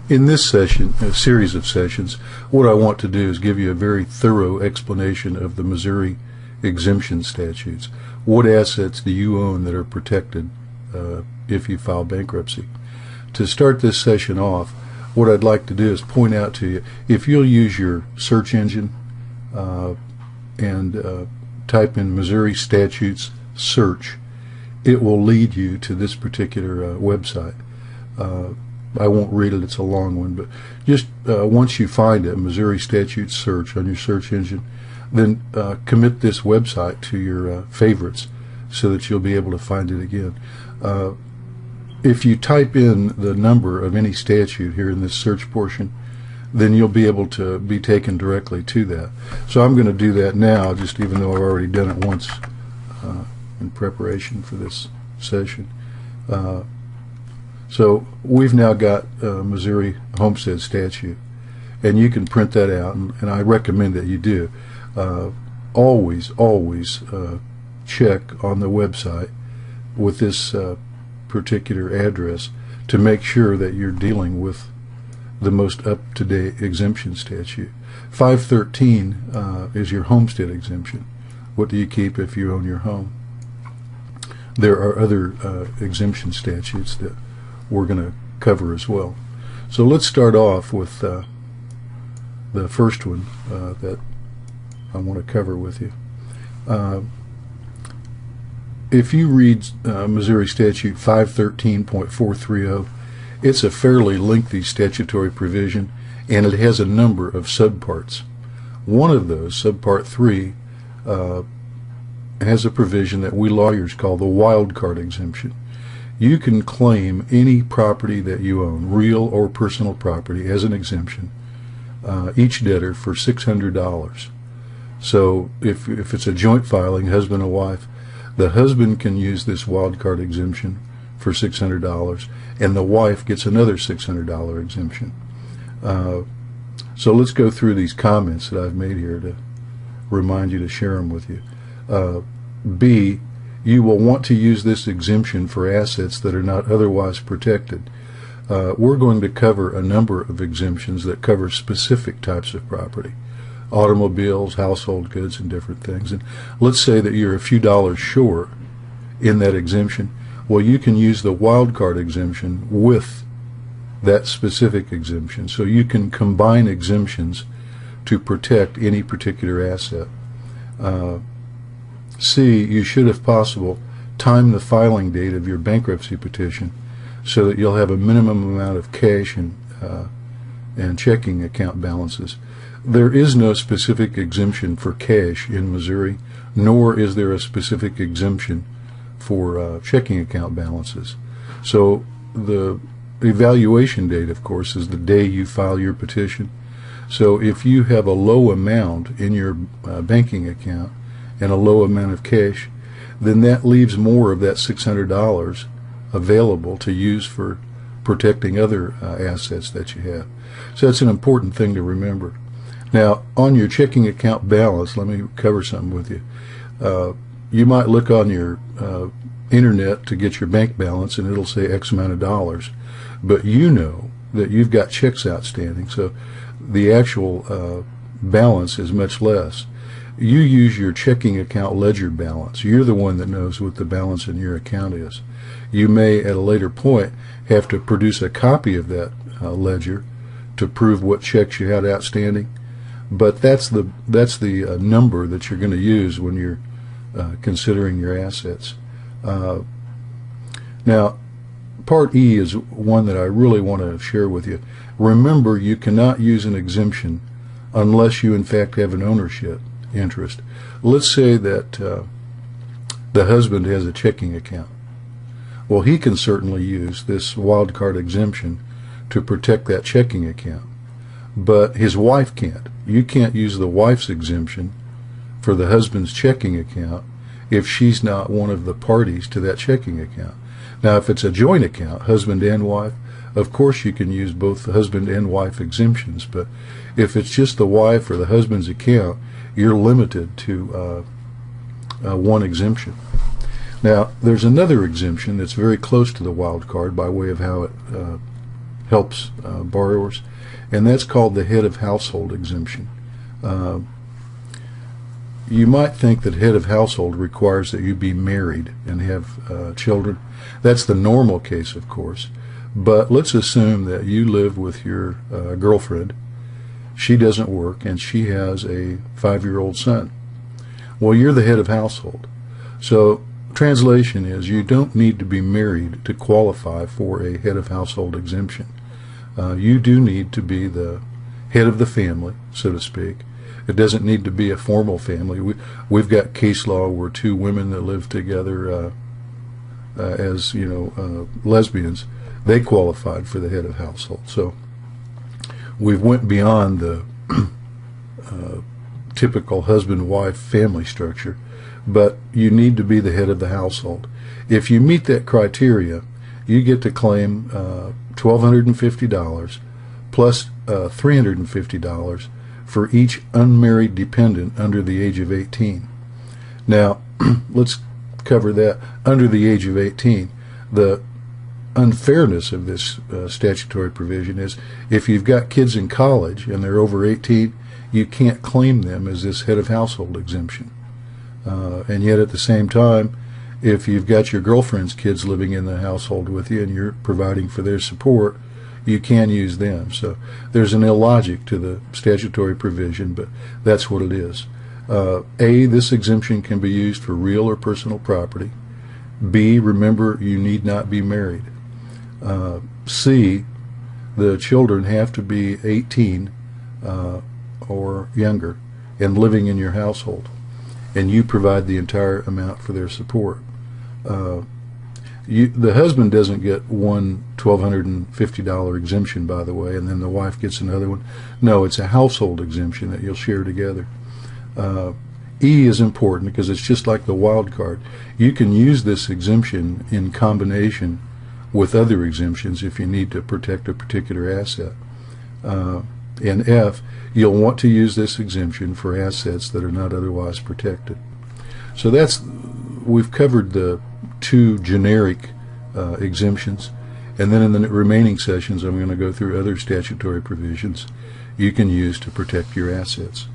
In this session, a series of sessions, what I want to do is give you a very thorough explanation of the Missouri exemption statutes. What assets do you own that are protected if you file bankruptcy? To start this session off, what I'd like to do is point out to you, if you'll use your search engine and type in Missouri statutes search, it will lead you to this particular website. I won't read it, it's a long one, but just once you find it, Missouri statutes search on your search engine, then commit this website to your favorites so that you'll be able to find it again. If you type in the number of any statute here in this search portion, then you'll be able to be taken directly to that. So I'm going to do that now, just even though I've already done it once in preparation for this session. So we've now got Missouri Homestead Statute, and you can print that out, and I recommend that you do. Always check on the website with this particular address to make sure that you're dealing with the most up-to-date exemption statute. 513 is your homestead exemption. What do you keep if you own your home? There are other exemption statutes that we're going to cover as well. So let's start off with the first one that I want to cover with you. If you read Missouri Statute 513.430, it's a fairly lengthy statutory provision, and it has a number of subparts. One of those, subpart 3, has a provision that we lawyers call the Wildcard exemption. You can claim any property that you own, real or personal property, as an exemption, each debtor for $600. So if it's a joint filing, husband and wife, the husband can use this wildcard exemption for $600, and the wife gets another $600 exemption. So let's go through these comments that I've made here to remind you to share them with you. B, you will want to use this exemption for assets that are not otherwise protected. We're going to cover a number of exemptions that cover specific types of property. Automobiles, household goods, and different things. And let's say that you're a few dollars short in that exemption. Well, you can use the wildcard exemption with that specific exemption. So you can combine exemptions to protect any particular asset. C, you should, if possible, time the filing date of your bankruptcy petition so that you'll have a minimum amount of cash and checking account balances. There is no specific exemption for cash in Missouri, nor is there a specific exemption for checking account balances. So the evaluation date, of course, is the day you file your petition. So if you have a low amount in your banking account and a low amount of cash, then that leaves more of that $600 available to use for protecting other assets that you have. So that's an important thing to remember. Now, on your checking account balance, let me cover something with you. You might look on your internet to get your bank balance, and it'll say X amount of dollars, but you know that you've got checks outstanding, so the actual balance is much less. You use your checking account ledger balance. You're the one that knows what the balance in your account is. You may, at a later point, have to produce a copy of that ledger to prove what checks you had outstanding. But that's the number that you're going to use when you're considering your assets. Now, Part E is one that I really want to share with you. Remember, you cannot use an exemption unless you in fact have an ownership interest. Let's say that the husband has a checking account. Well, he can certainly use this wildcard exemption to protect that checking account, but his wife can't. You can't use the wife's exemption for the husband's checking account if she's not one of the parties to that checking account. Now, if it's a joint account, husband and wife, of course you can use both the husband and wife exemptions, but if it's just the wife or the husband's account, you're limited to one exemption. Now, there's another exemption that's very close to the wild card by way of how helps borrowers, and that's called the head of household exemption. You might think that head of household requires that you be married and have children. That's the normal case, of course, but let's assume that you live with your girlfriend. She doesn't work and she has a 5-year-old son. Well, you're the head of household. So translation is you don't need to be married to qualify for a head of household exemption. You do need to be the head of the family, so to speak. It doesn't need to be a formal family. We've got case law where two women that live together as lesbians, they qualified for the head of household. So we've went beyond the typical husband-wife family structure, but you need to be the head of the household. If you meet that criteria, you get to claim $1,250 plus $350 for each unmarried dependent under the age of 18. Now, let's cover that. Under the age of 18, the unfairness of this statutory provision is if you've got kids in college and they're over 18, you can't claim them as this head of household exemption. And yet at the same time, if you've got your girlfriend's kids living in the household with you and you're providing for their support, you can use them. So there's an illogic to the statutory provision, but that's what it is. A, this exemption can be used for real or personal property. B, remember, you need not be married. C, the children have to be 18 or younger and living in your household, and you provide the entire amount for their support. The husband doesn't get one $1,250 exemption, by the way, and then the wife gets another one. No, it's a household exemption that you'll share together. E is important because it's just like the wild card. You can use this exemption in combination with other exemptions if you need to protect a particular asset. And F, you'll want to use this exemption for assets that are not otherwise protected. So we've covered the two generic exemptions, and then in the remaining sessions I'm going to go through other statutory provisions you can use to protect your assets.